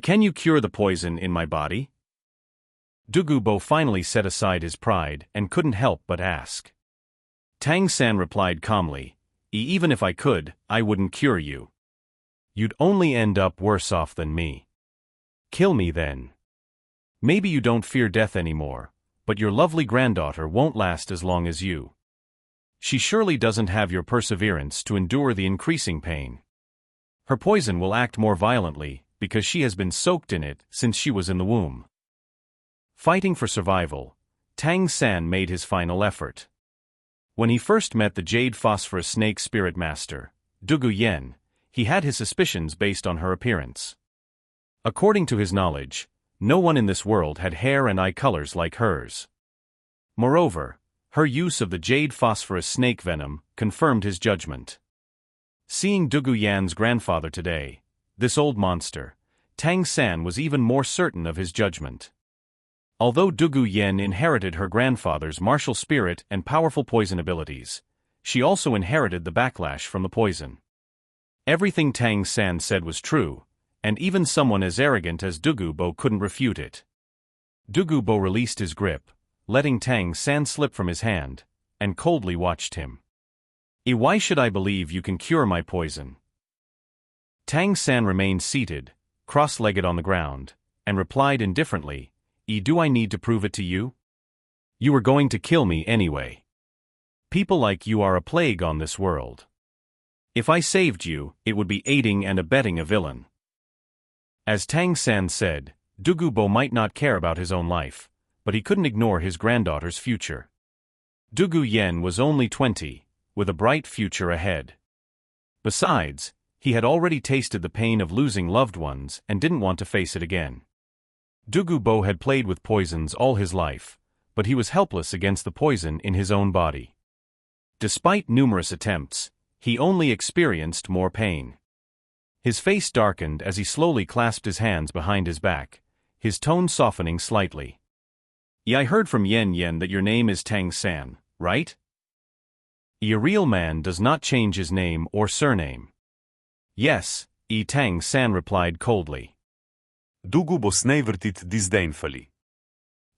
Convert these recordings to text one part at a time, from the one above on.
Can you cure the poison in my body? Dugubo finally set aside his pride and couldn't help but ask. Tang San replied calmly, Even if I could, I wouldn't cure you. You'd only end up worse off than me. Kill me then. Maybe you don't fear death anymore, but your lovely granddaughter won't last as long as you. She surely doesn't have your perseverance to endure the increasing pain. Her poison will act more violently because she has been soaked in it since she was in the womb. Fighting for survival, Tang San made his final effort. When he first met the Jade Phosphorus Snake Spirit Master, Dugu Yen, he had his suspicions based on her appearance. According to his knowledge, no one in this world had hair and eye colors like hers. Moreover, her use of the Jade Phosphorus snake venom confirmed his judgment. Seeing Dugu Yan's grandfather today, this old monster, Tang San was even more certain of his judgment. Although Dugu Yen inherited her grandfather's martial spirit and powerful poison abilities, she also inherited the backlash from the poison. Everything Tang San said was true, and even someone as arrogant as Dugubo couldn't refute it. Dugubo released his grip, letting Tang San slip from his hand, and coldly watched him. Why should I believe you can cure my poison? Tang San remained seated, cross-legged on the ground, and replied indifferently, Do I need to prove it to you? You were going to kill me anyway. People like you are a plague on this world. If I saved you, it would be aiding and abetting a villain. As Tang San said, Dugubo might not care about his own life, but he couldn't ignore his granddaughter's future. Dugu Yen was only 20, with a bright future ahead. Besides, he had already tasted the pain of losing loved ones and didn't want to face it again. Dugubo had played with poisons all his life, but he was helpless against the poison in his own body. Despite numerous attempts, he only experienced more pain. His face darkened as he slowly clasped his hands behind his back, his tone softening slightly. I heard from Yin-Yang that your name is Tang San, right? A real man does not change his name or surname. Yes, Tang San replied coldly. Dugubo snevertit disdainfully.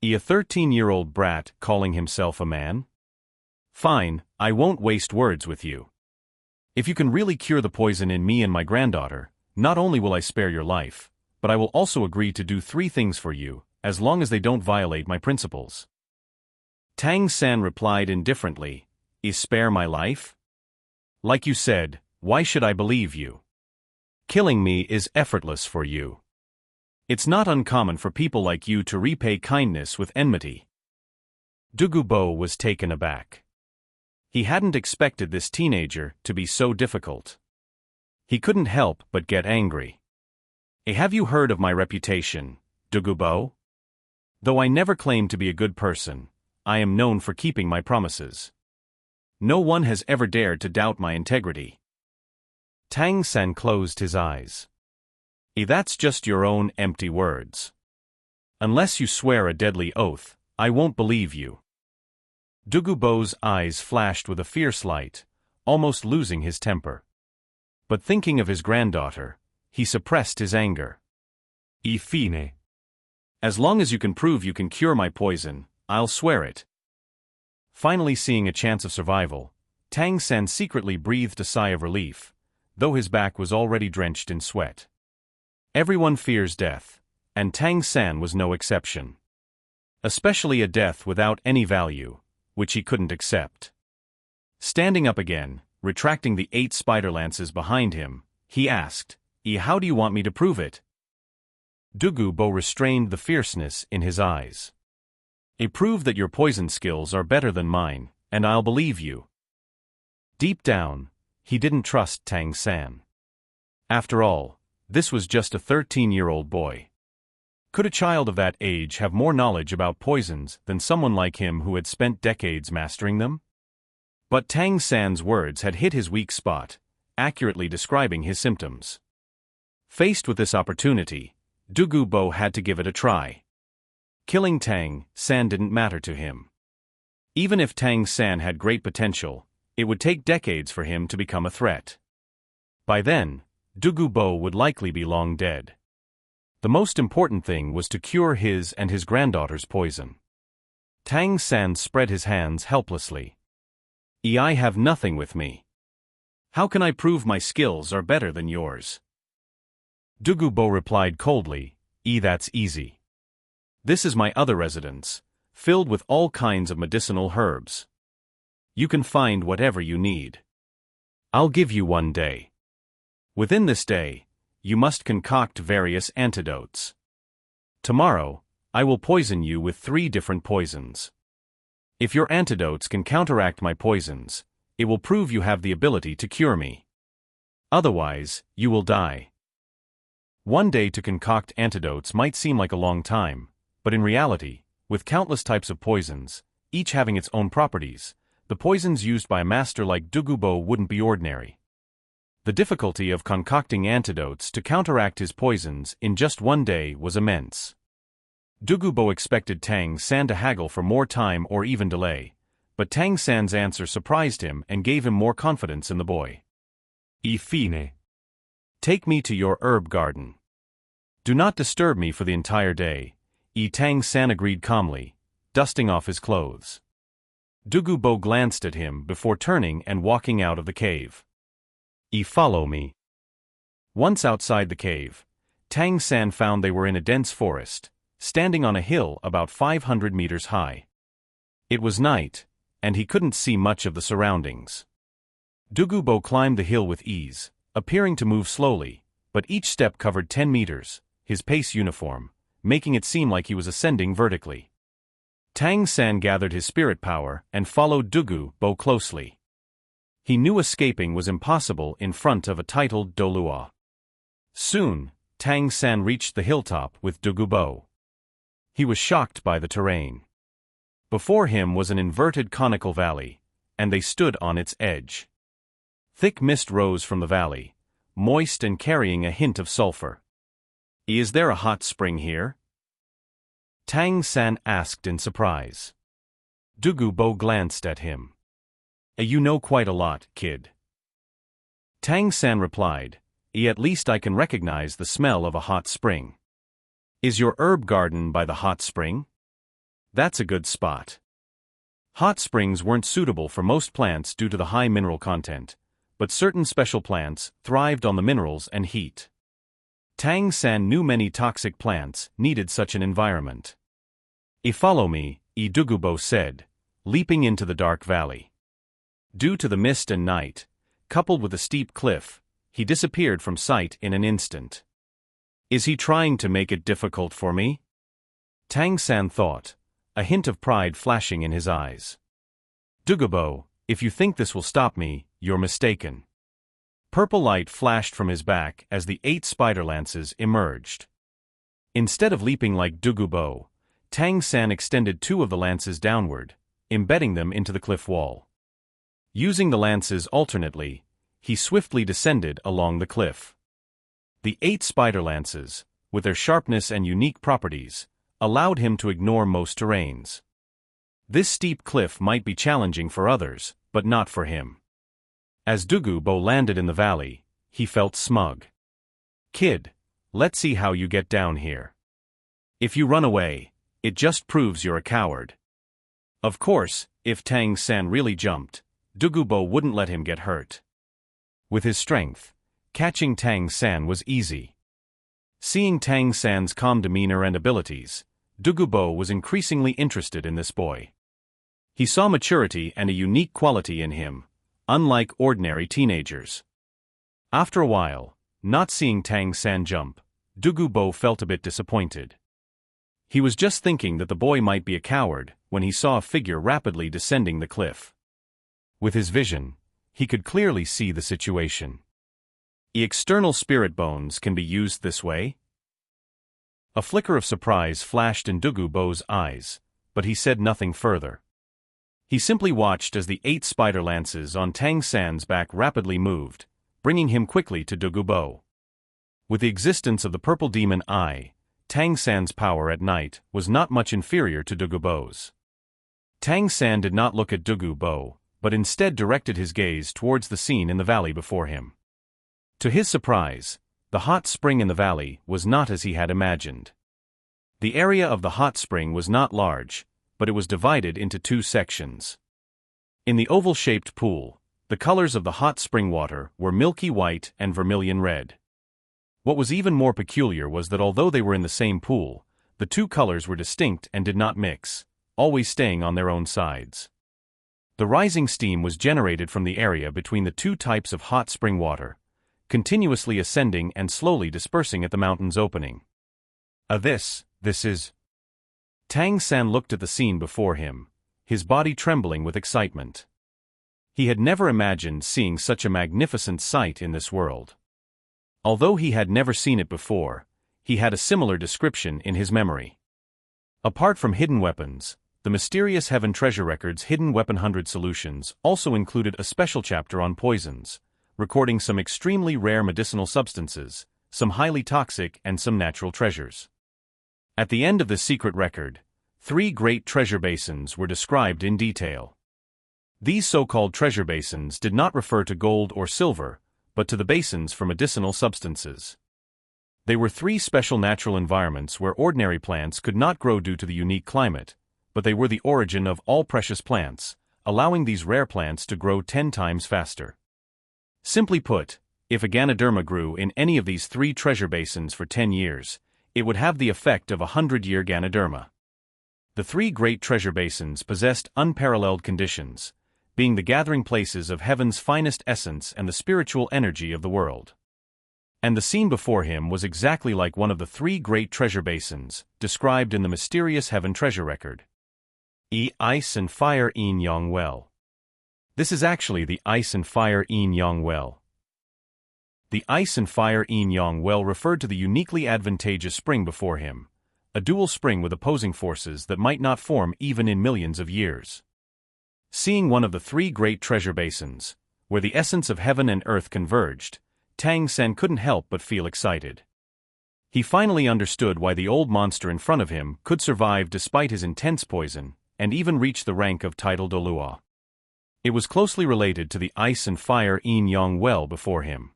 A 13-year-old brat calling himself a man? Fine, I won't waste words with you. If you can really cure the poison in me and my granddaughter, not only will I spare your life, but I will also agree to do 3 things for you, as long as they don't violate my principles. Tang San replied indifferently, Spare my life? Like you said, why should I believe you? Killing me is effortless for you. It's not uncommon for people like you to repay kindness with enmity. Dugubo was taken aback. He hadn't expected this teenager to be so difficult. He couldn't help but get angry. Have you heard of my reputation, Dugubo? Though I never claimed to be a good person, I am known for keeping my promises. No one has ever dared to doubt my integrity. Tang San closed his eyes. That's just your own empty words. Unless you swear a deadly oath, I won't believe you. Dugubo's eyes flashed with a fierce light, almost losing his temper. But thinking of his granddaughter, he suppressed his anger. Fine. As long as you can prove you can cure my poison, I'll swear it. Finally seeing a chance of survival, Tang San secretly breathed a sigh of relief, though his back was already drenched in sweat. Everyone fears death, and Tang San was no exception. Especially a death without any value, which he couldn't accept. Standing up again, retracting the 8 spider lances behind him, he asked, How do you want me to prove it? Dugubo restrained the fierceness in his eyes. Prove that your poison skills are better than mine, and I'll believe you. Deep down, he didn't trust Tang San. After all, this was just a 13-year-old boy. Could a child of that age have more knowledge about poisons than someone like him who had spent decades mastering them? But Tang San's words had hit his weak spot, accurately describing his symptoms. Faced with this opportunity, Dugubo had to give it a try. Killing Tang San didn't matter to him. Even if Tang San had great potential, it would take decades for him to become a threat. By then, Dugubo would likely be long dead. The most important thing was to cure his and his granddaughter's poison. Tang San spread his hands helplessly. I have nothing with me. How can I prove my skills are better than yours? Dugubo replied coldly, That's easy. This is my other residence, filled with all kinds of medicinal herbs. You can find whatever you need. I'll give you one day. Within this day, you must concoct various antidotes. Tomorrow, I will poison you with 3 different poisons. If your antidotes can counteract my poisons, it will prove you have the ability to cure me. Otherwise, you will die. One day to concoct antidotes might seem like a long time, but in reality, with countless types of poisons, each having its own properties, the poisons used by a master like Dugubo wouldn't be ordinary. The difficulty of concocting antidotes to counteract his poisons in just one day was immense. Dugubo expected Tang San to haggle for more time or even delay, but Tang San's answer surprised him and gave him more confidence in the boy. Fine. Take me to your herb garden. Do not disturb me for the entire day, Tang San agreed calmly, dusting off his clothes. Dugubo glanced at him before turning and walking out of the cave. Follow me. Once outside the cave, Tang San found they were in a dense forest, standing on a hill about 500 meters high. It was night, and he couldn't see much of the surroundings. Dugubo climbed the hill with ease, appearing to move slowly, but each step covered 10 meters, his pace uniform, making it seem like he was ascending vertically. Tang San gathered his spirit power and followed Dugubo closely. He knew escaping was impossible in front of a titled Dolua. Soon, Tang San reached the hilltop with Dugubo. He was shocked by the terrain. Before him was an inverted conical valley, and they stood on its edge. Thick mist rose from the valley, moist and carrying a hint of sulfur. Is there a hot spring here? Tang San asked in surprise. Dugubo glanced at him. You know quite a lot, kid. Tang San replied, At least I can recognize the smell of a hot spring. Is your herb garden by the hot spring? That's a good spot. Hot springs weren't suitable for most plants due to the high mineral content, but certain special plants thrived on the minerals and heat. Tang San knew many toxic plants needed such an environment. Follow me, Dugubo said, leaping into the dark valley. Due to the mist and night, coupled with a steep cliff, he disappeared from sight in an instant. Is he trying to make it difficult for me? Tang San thought, a hint of pride flashing in his eyes. Dugubo, if you think this will stop me, you're mistaken. Purple light flashed from his back as the 8 spider lances emerged. Instead of leaping like Dugubo, Tang San extended 2 of the lances downward, embedding them into the cliff wall. Using the lances alternately, he swiftly descended along the cliff. The 8 spider lances, with their sharpness and unique properties, allowed him to ignore most terrains. This steep cliff might be challenging for others, but not for him. As Dugubo landed in the valley, he felt smug. Kid, let's see how you get down here. If you run away, it just proves you're a coward. Of course, if Tang San really jumped, Dugubo wouldn't let him get hurt. With his strength, catching Tang San was easy. Seeing Tang San's calm demeanor and abilities, Dugubo was increasingly interested in this boy. He saw maturity and a unique quality in him, unlike ordinary teenagers. After a while, not seeing Tang San jump, Dugubo felt a bit disappointed. He was just thinking that the boy might be a coward when he saw a figure rapidly descending the cliff. With his vision, he could clearly see the situation. External spirit bones can be used this way? A flicker of surprise flashed in Dugubo's eyes, but he said nothing further. He simply watched as the 8 spider lances on Tang San's back rapidly moved, bringing him quickly to Dugubo. With the existence of the purple demon eye, Tang San's power at night was not much inferior to Dugubo's. Tang San did not look at Dugubo, but instead directed his gaze towards the scene in the valley before him. To his surprise, the hot spring in the valley was not as he had imagined. The area of the hot spring was not large, but it was divided into two sections. In the oval-shaped pool, the colors of the hot spring water were milky white and vermilion red. What was even more peculiar was that although they were in the same pool, the two colors were distinct and did not mix, always staying on their own sides. The rising steam was generated from the area between the two types of hot spring water, continuously ascending and slowly dispersing at the mountain's opening. This is... Tang San looked at the scene before him, his body trembling with excitement. He had never imagined seeing such a magnificent sight in this world. Although he had never seen it before, he had a similar description in his memory. Apart from hidden weapons, the mysterious Heaven Treasure Record's Hidden Weapon 100 Solutions also included a special chapter on poisons, recording some extremely rare medicinal substances, some highly toxic and some natural treasures. At the end of the secret record, 3 great treasure basins were described in detail. These so-called treasure basins did not refer to gold or silver, but to the basins for medicinal substances. They were 3 special natural environments where ordinary plants could not grow due to the unique climate, but they were the origin of all precious plants, allowing these rare plants to grow 10 times faster. Simply put, if a Ganoderma grew in any of these 3 treasure basins for 10 years, it would have the effect of a 100-year Ganoderma. The 3 great treasure basins possessed unparalleled conditions, being the gathering places of heaven's finest essence and the spiritual energy of the world. And the scene before him was exactly like one of the 3 great treasure basins, described in the mysterious Heaven Treasure Record. Ice and Fire Yin-Yang Well. This is actually the Ice and Fire Yin-Yang Well. The Ice and Fire Yin-Yang Well referred to the uniquely advantageous spring before him, a dual spring with opposing forces that might not form even in millions of years. Seeing one of the 3 great treasure basins, where the essence of heaven and earth converged, Tang San couldn't help but feel excited. He finally understood why the old monster in front of him could survive despite his intense poison, and even reach the rank of titled Olua. It was closely related to the Ice and Fire Yin-Yang Well before him.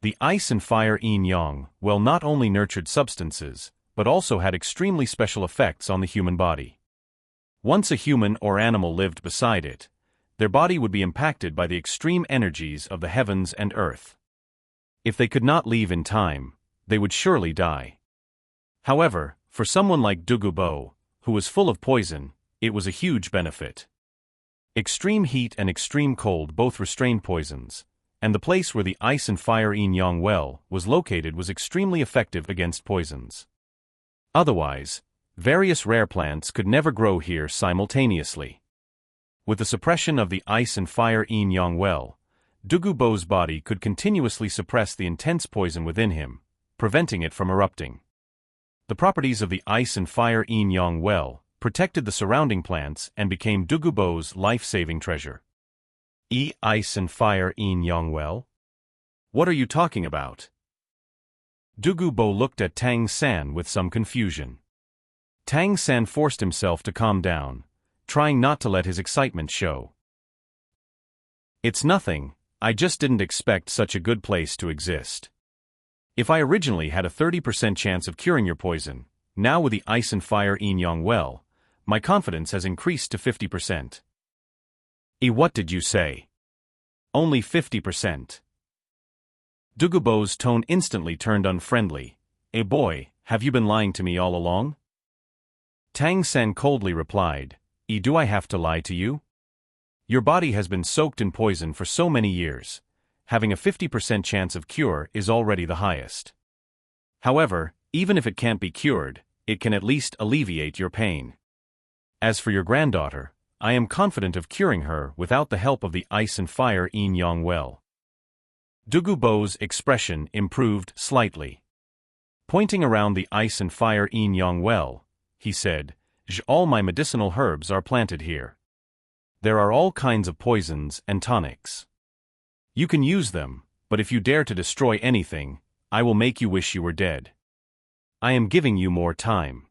The Ice and Fire Yin-Yang Well not only nurtured substances, but also had extremely special effects on the human body. Once a human or animal lived beside it, their body would be impacted by the extreme energies of the heavens and earth. If they could not leave in time, they would surely die. However, for someone like Dugubo, who was full of poison, it was a huge benefit. Extreme heat and extreme cold both restrained poisons, and the place where the Ice and Fire Yin-Yang Well was located was extremely effective against poisons. Otherwise, various rare plants could never grow here simultaneously. With the suppression of the Ice and Fire Yin-Yang Well, Dugubo's body could continuously suppress the intense poison within him, preventing it from erupting. The properties of the Ice and Fire Yin-Yang Well protected the surrounding plants and became Dugubo's life-saving treasure. Ice and Fire Yin-Yang Well? What are you talking about? Dugubo looked at Tang San with some confusion. Tang San forced himself to calm down, trying not to let his excitement show. It's nothing, I just didn't expect such a good place to exist. If I originally had a 30% chance of curing your poison, now with the Ice and Fire Yin-Yang Well, my confidence has increased to 50%. What did you say? Only 50%. Dugubo's tone instantly turned unfriendly. Boy, have you been lying to me all along? Tang San coldly replied, do I have to lie to you? Your body has been soaked in poison for so many years. Having a 50% chance of cure is already the highest. However, even if it can't be cured, it can at least alleviate your pain. As for your granddaughter, I am confident of curing her without the help of the Ice and Fire Yin-Yang Well. Dugubo's expression improved slightly. Pointing around the Ice and Fire Yin-Yang Well, he said, all my medicinal herbs are planted here. There are all kinds of poisons and tonics. You can use them, but if you dare to destroy anything, I will make you wish you were dead. I am giving you more time.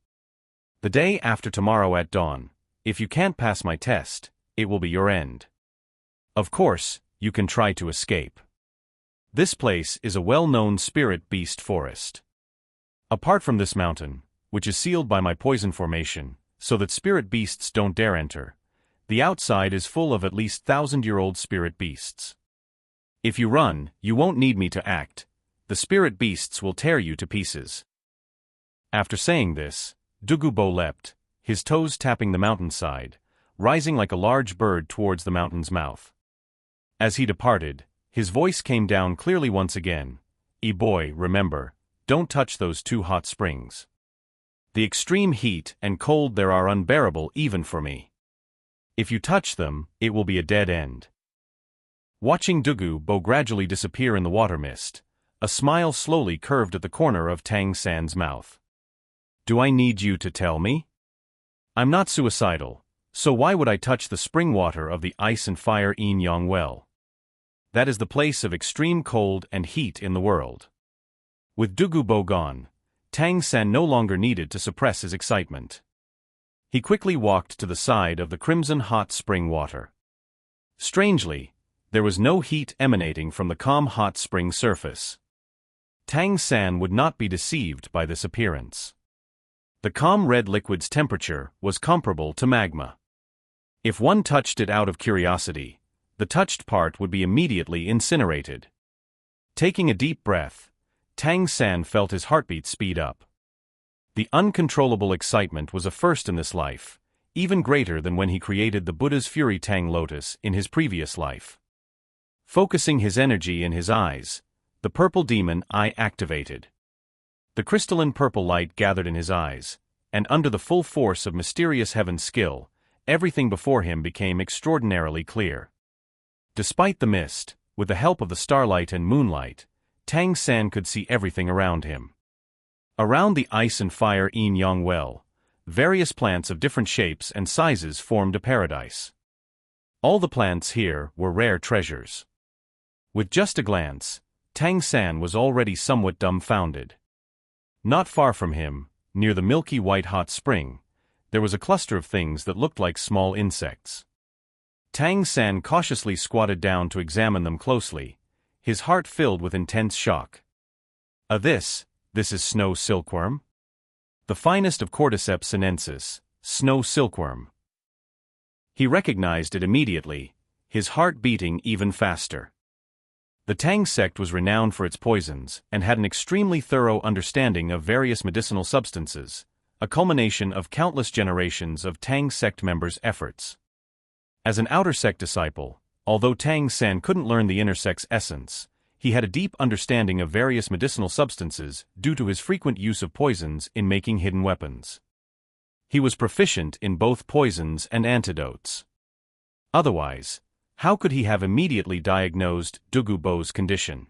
The day after tomorrow at dawn, if you can't pass my test, it will be your end. Of course, you can try to escape. This place is a well-known spirit beast forest. Apart from this mountain, which is sealed by my poison formation, so that spirit beasts don't dare enter, the outside is full of at least 1,000-year-old spirit beasts. If you run, you won't need me to act. The spirit beasts will tear you to pieces. After saying this, Dugubo leapt, his toes tapping the mountainside, rising like a large bird towards the mountain's mouth. As he departed, his voice came down clearly once again. Boy, remember, don't touch those 2 hot springs. The extreme heat and cold there are unbearable even for me. If you touch them, it will be a dead end. Watching Dugubo gradually disappear in the water mist, a smile slowly curved at the corner of Tang San's mouth. Do I need you to tell me? I'm not suicidal, so why would I touch the spring water of the ice and fire Yin-Yang well? That is the place of extreme cold and heat in the world. With Dugubo gone, Tang San no longer needed to suppress his excitement. He quickly walked to the side of the crimson hot spring water. Strangely, there was no heat emanating from the calm hot spring surface. Tang San would not be deceived by this appearance. The calm red liquid's temperature was comparable to magma. If one touched it out of curiosity, the touched part would be immediately incinerated. Taking a deep breath, Tang San felt his heartbeat speed up. The uncontrollable excitement was a first in this life, even greater than when he created the Buddha's Fury Tang Lotus in his previous life. Focusing his energy in his eyes, the purple demon eye activated. The crystalline purple light gathered in his eyes, and under the full force of mysterious heaven's skill, everything before him became extraordinarily clear. Despite the mist, with the help of the starlight and moonlight, Tang San could see everything around him. Around the ice and fire Yin-Yang well, various plants of different shapes and sizes formed a paradise. All the plants here were rare treasures. With just a glance, Tang San was already somewhat dumbfounded. Not far from him, near the milky white hot spring, there was a cluster of things that looked like small insects. Tang San cautiously squatted down to examine them closely, his heart filled with intense shock. This is snow silkworm? The finest of Cordyceps sinensis, snow silkworm. He recognized it immediately, his heart beating even faster. The Tang sect was renowned for its poisons and had an extremely thorough understanding of various medicinal substances, a culmination of countless generations of Tang sect members' efforts. As an outer sect disciple, although Tang San couldn't learn the inner sect's essence, he had a deep understanding of various medicinal substances due to his frequent use of poisons in making hidden weapons. He was proficient in both poisons and antidotes. Otherwise, how could he have immediately diagnosed Dugubo's condition?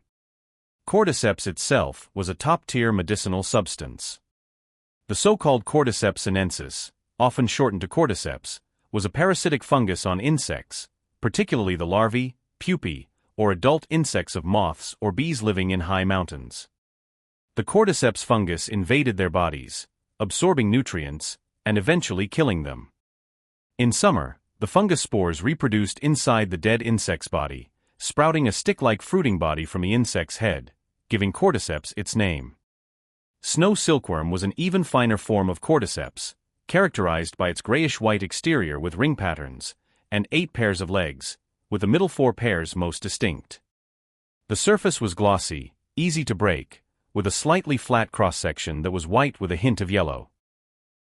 Cordyceps itself was a top-tier medicinal substance. The so-called Cordyceps sinensis, often shortened to cordyceps, was a parasitic fungus on insects, particularly the larvae, pupae, or adult insects of moths or bees living in high mountains. The cordyceps fungus invaded their bodies, absorbing nutrients, and eventually killing them. In summer, the fungus spores reproduced inside the dead insect's body, sprouting a stick-like fruiting body from the insect's head, giving cordyceps its name. Snow silkworm was an even finer form of cordyceps, characterized by its grayish-white exterior with ring patterns, and 8 pairs of legs, with the middle 4 pairs most distinct. The surface was glossy, easy to break, with a slightly flat cross-section that was white with a hint of yellow.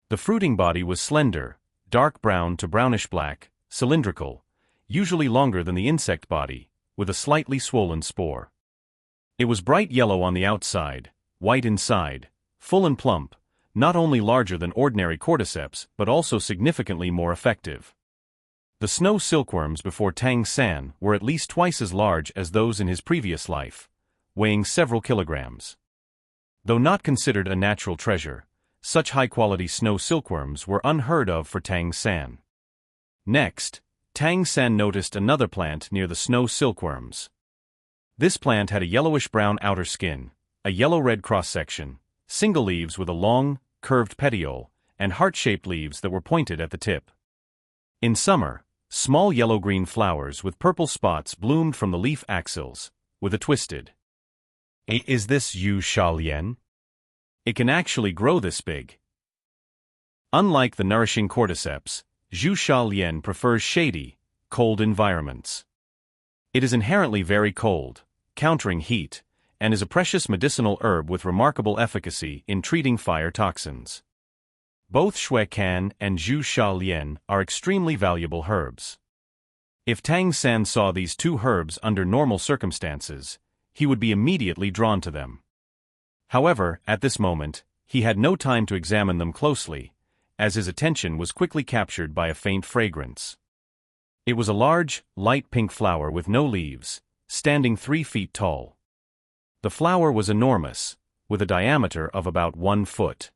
The fruiting body was slender, dark brown to brownish-black, cylindrical, usually longer than the insect body, with a slightly swollen spore. It was bright yellow on the outside, white inside, full and plump, not only larger than ordinary cordyceps but also significantly more effective. The snow silkworms before Tang San were at least twice as large as those in his previous life, weighing several kilograms. Though not considered a natural treasure, such high-quality snow silkworms were unheard of for Tang San. Next, Tang San noticed another plant near the snow silkworms. This plant had a yellowish-brown outer skin, a yellow-red cross-section, single leaves with a long, curved petiole, and heart-shaped leaves that were pointed at the tip. In summer, small yellow-green flowers with purple spots bloomed from the leaf axils, with a twisted, Is this Yu Lian? It can actually grow this big. Unlike the nourishing cordyceps, Zhu Lian prefers shady, cold environments. It is inherently very cold, countering heat, and is a precious medicinal herb with remarkable efficacy in treating fire toxins. Both Shui Can and Zhu Lian are extremely valuable herbs. If Tang San saw these two herbs under normal circumstances, he would be immediately drawn to them. However, at this moment, he had no time to examine them closely, as his attention was quickly captured by a faint fragrance. It was a large, light pink flower with no leaves, standing 3 feet tall. The flower was enormous, with a diameter of about 1 foot.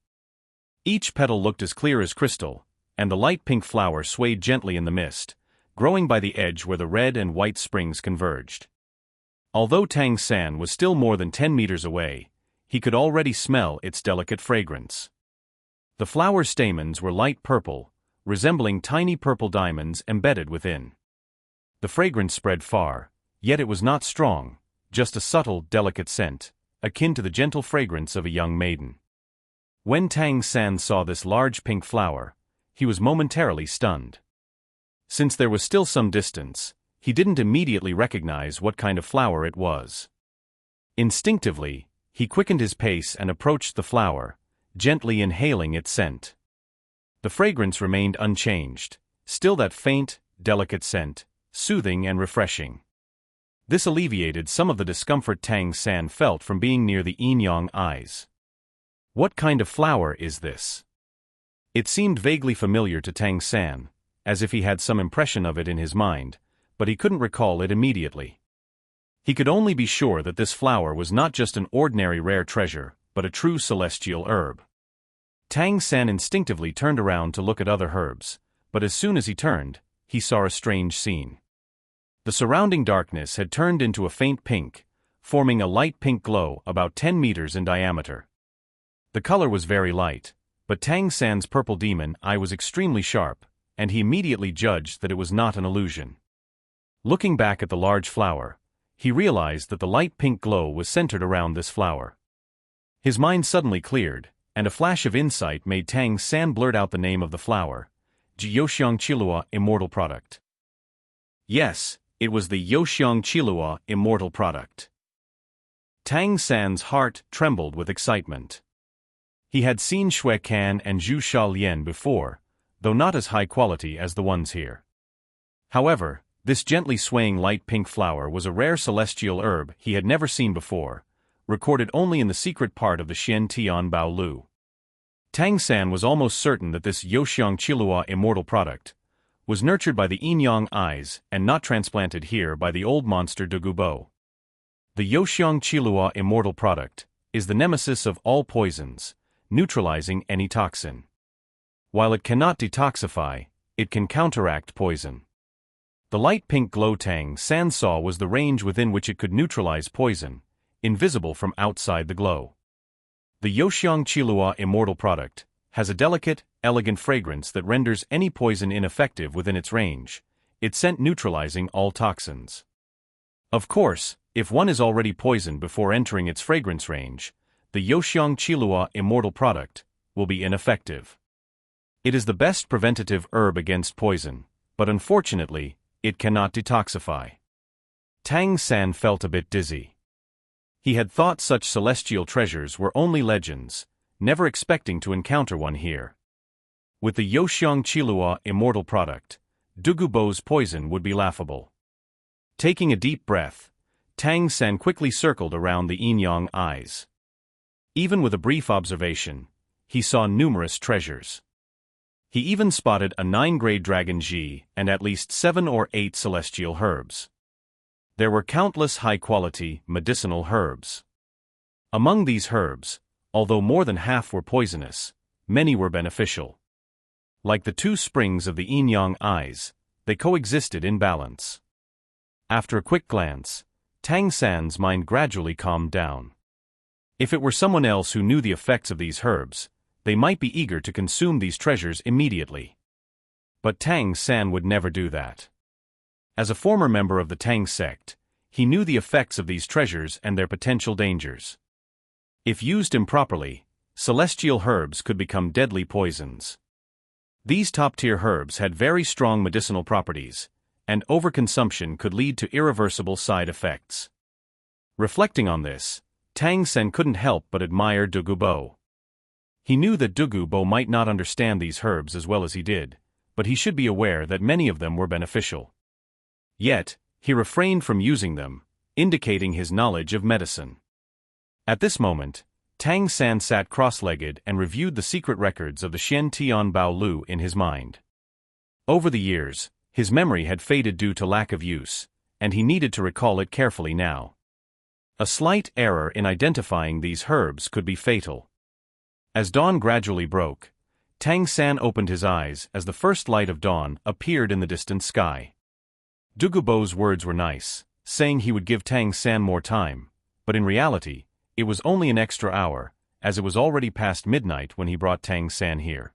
Each petal looked as clear as crystal, and the light pink flower swayed gently in the mist, growing by the edge where the red and white springs converged. Although Tang San was still more than 10 meters away, he could already smell its delicate fragrance. The flower's stamens were light purple, resembling tiny purple diamonds embedded within. The fragrance spread far, yet it was not strong, just a subtle, delicate scent, akin to the gentle fragrance of a young maiden. When Tang San saw this large pink flower, he was momentarily stunned. Since there was still some distance, he didn't immediately recognize what kind of flower it was. Instinctively, he quickened his pace and approached the flower, gently inhaling its scent. The fragrance remained unchanged, still that faint, delicate scent, soothing and refreshing. This alleviated some of the discomfort Tang San felt from being near the Yin-Yang eyes. What kind of flower is this? It seemed vaguely familiar to Tang San, as if he had some impression of it in his mind, but he couldn't recall it immediately. He could only be sure that this flower was not just an ordinary rare treasure, but a true celestial herb. Tang San instinctively turned around to look at other herbs, but as soon as he turned, he saw a strange scene. The surrounding darkness had turned into a faint pink, forming a light pink glow about 10 meters in diameter. The color was very light, but Tang San's purple demon eye was extremely sharp, and he immediately judged that it was not an illusion. Looking back at the large flower, he realized that the light pink glow was centered around this flower. His mind suddenly cleared, and a flash of insight made Tang San blurt out the name of the flower, Jiyoxiang Qilua Immortal Product. Yes, it was the Yoxiang Qilua Immortal Product. Tang San's heart trembled with excitement. He had seen Shui Can and Zhu Lian before, though not as high quality as the ones here. However, this gently swaying light pink flower was a rare celestial herb he had never seen before, recorded only in the secret part of the Xian Tian Bao Lu. Tang San was almost certain that this Yoxiang Qilua Immortal Product was nurtured by the Yin-Yang eyes and not transplanted here by the old monster Dugubo. The Yoxiang Qilua Immortal Product is the nemesis of all poisons, neutralizing any toxin. While it cannot detoxify, it can counteract poison. The light pink glow Tang San saw was the range within which it could neutralize poison, invisible from outside the glow. The Yoxiang Qilua Immortal Product has a delicate, elegant fragrance that renders any poison ineffective within its range, its scent neutralizing all toxins. Of course, if one is already poisoned before entering its fragrance range, the Yoxiang Qilua Immortal Product will be ineffective. It is the best preventative herb against poison, but unfortunately, it cannot detoxify. Tang San felt a bit dizzy. He had thought such celestial treasures were only legends, never expecting to encounter one here. With the Yoxiang Qilua Immortal Product, Dugubo's poison would be laughable. Taking a deep breath, Tang San quickly circled around the Yin-Yang eyes. Even with a brief observation, he saw numerous treasures. He even spotted a 9-grade dragon Ji and at least 7 or 8 celestial herbs. There were countless high-quality, medicinal herbs. Among these herbs, although more than half were poisonous, many were beneficial. Like the two springs of the Yin-Yang eyes, they coexisted in balance. After a quick glance, Tang San's mind gradually calmed down. If it were someone else who knew the effects of these herbs, they might be eager to consume these treasures immediately. But Tang San would never do that. As a former member of the Tang sect, he knew the effects of these treasures and their potential dangers. If used improperly, celestial herbs could become deadly poisons. These top-tier herbs had very strong medicinal properties, and overconsumption could lead to irreversible side effects. Reflecting on this, Tang Sen couldn't help but admire Dugu Bo. He knew that Dugu Bo might not understand these herbs as well as he did, but he should be aware that many of them were beneficial. Yet, he refrained from using them, indicating his knowledge of medicine. At this moment, Tang San sat cross-legged and reviewed the secret records of the Xian Tian Bao Lu in his mind. Over the years, his memory had faded due to lack of use, and he needed to recall it carefully now. A slight error in identifying these herbs could be fatal. As dawn gradually broke, Tang San opened his eyes as the first light of dawn appeared in the distant sky. Dugu Bo's words were nice, saying he would give Tang San more time, but in reality, it was only an extra hour, as it was already past midnight when he brought Tang San here.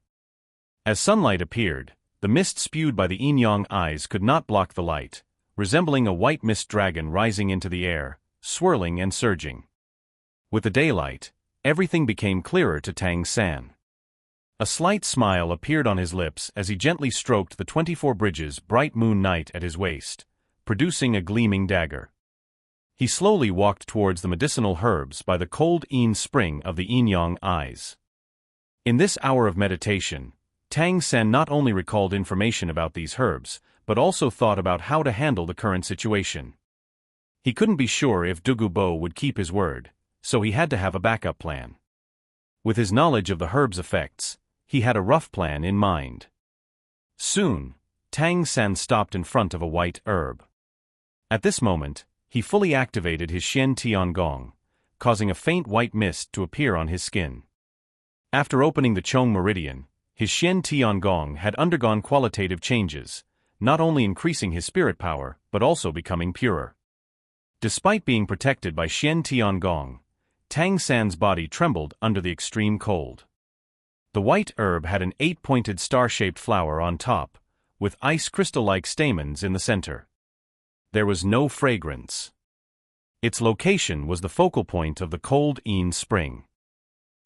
As sunlight appeared, the mist spewed by the Yin-Yang eyes could not block the light, resembling a white mist dragon rising into the air, swirling and surging. With the daylight, everything became clearer to Tang San. A slight smile appeared on his lips as he gently stroked the 24 bridges bright moon night at his waist, producing a gleaming dagger. He slowly walked towards the medicinal herbs by the cold Yin spring of the Yin-Yang eyes. In this hour of meditation, Tang San not only recalled information about these herbs, but also thought about how to handle the current situation. He couldn't be sure if Dugu Bo would keep his word, so he had to have a backup plan. With his knowledge of the herb's effects, he had a rough plan in mind. Soon, Tang San stopped in front of a white herb. At this moment, he fully activated his Xian Tian Gong, causing a faint white mist to appear on his skin. After opening the Chong meridian, his Xian Tian Gong had undergone qualitative changes, not only increasing his spirit power, but also becoming purer. Despite being protected by Xian Tian Gong, Tang San's body trembled under the extreme cold. The white herb had an 8-pointed star-shaped flower on top, with ice crystal-like stamens in the center. There was no fragrance. Its location was the focal point of the cold Yin spring.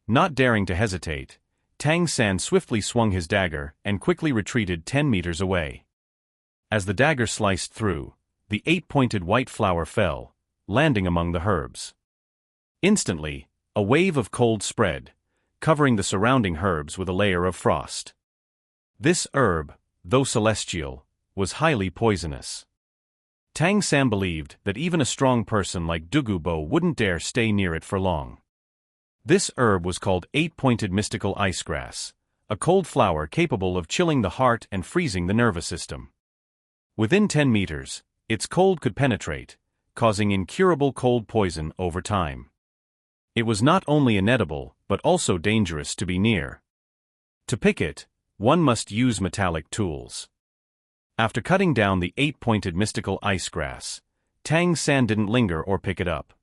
Not daring to hesitate, Tang San swiftly swung his dagger and quickly retreated 10 meters away. As the dagger sliced through, the 8-pointed white flower fell, landing among the herbs. Instantly, a wave of cold spread, covering the surrounding herbs with a layer of frost. This herb, though celestial, was highly poisonous. Tang San believed that even a strong person like Dugu Bo wouldn't dare stay near it for long. This herb was called 8-pointed mystical ice grass, a cold flower capable of chilling the heart and freezing the nervous system. Within 10 meters, its cold could penetrate, causing incurable cold poison over time. It was not only inedible, but also dangerous to be near. To pick it, one must use metallic tools. After cutting down the 8-pointed mystical ice grass, Tang San didn't linger or pick it up.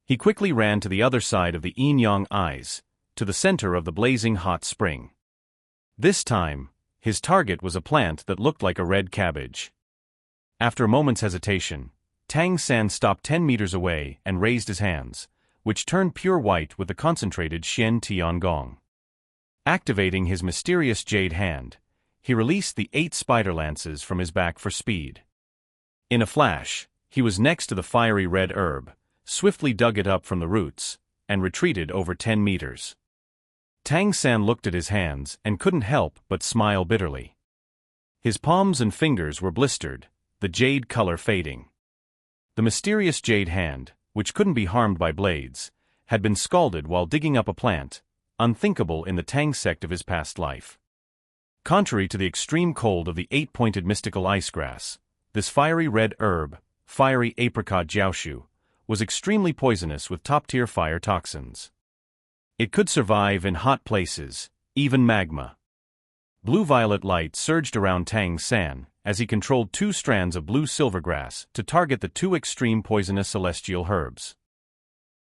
He quickly ran to the other side of the Yin-Yang eyes, to the center of the blazing hot spring. This time, his target was a plant that looked like a red cabbage. After a moment's hesitation, Tang San stopped 10 meters away and raised his hands, which turned pure white with the concentrated Xian Tian Gong. Activating his mysterious jade hand, he released the 8 spider lances from his back for speed. In a flash, he was next to the fiery red herb, swiftly dug it up from the roots, and retreated over 10 meters. Tang San looked at his hands and couldn't help but smile bitterly. His palms and fingers were blistered, the jade color fading. The mysterious jade hand, which couldn't be harmed by blades, had been scalded while digging up a plant, unthinkable in the Tang sect of his past life. Contrary to the extreme cold of the 8-pointed mystical ice grass, this fiery red herb, fiery apricot jiaoshu, was extremely poisonous with top-tier fire toxins. It could survive in hot places, even magma. Blue-violet light surged around Tang San as he controlled 2 strands of blue silvergrass to target the 2 extreme poisonous celestial herbs.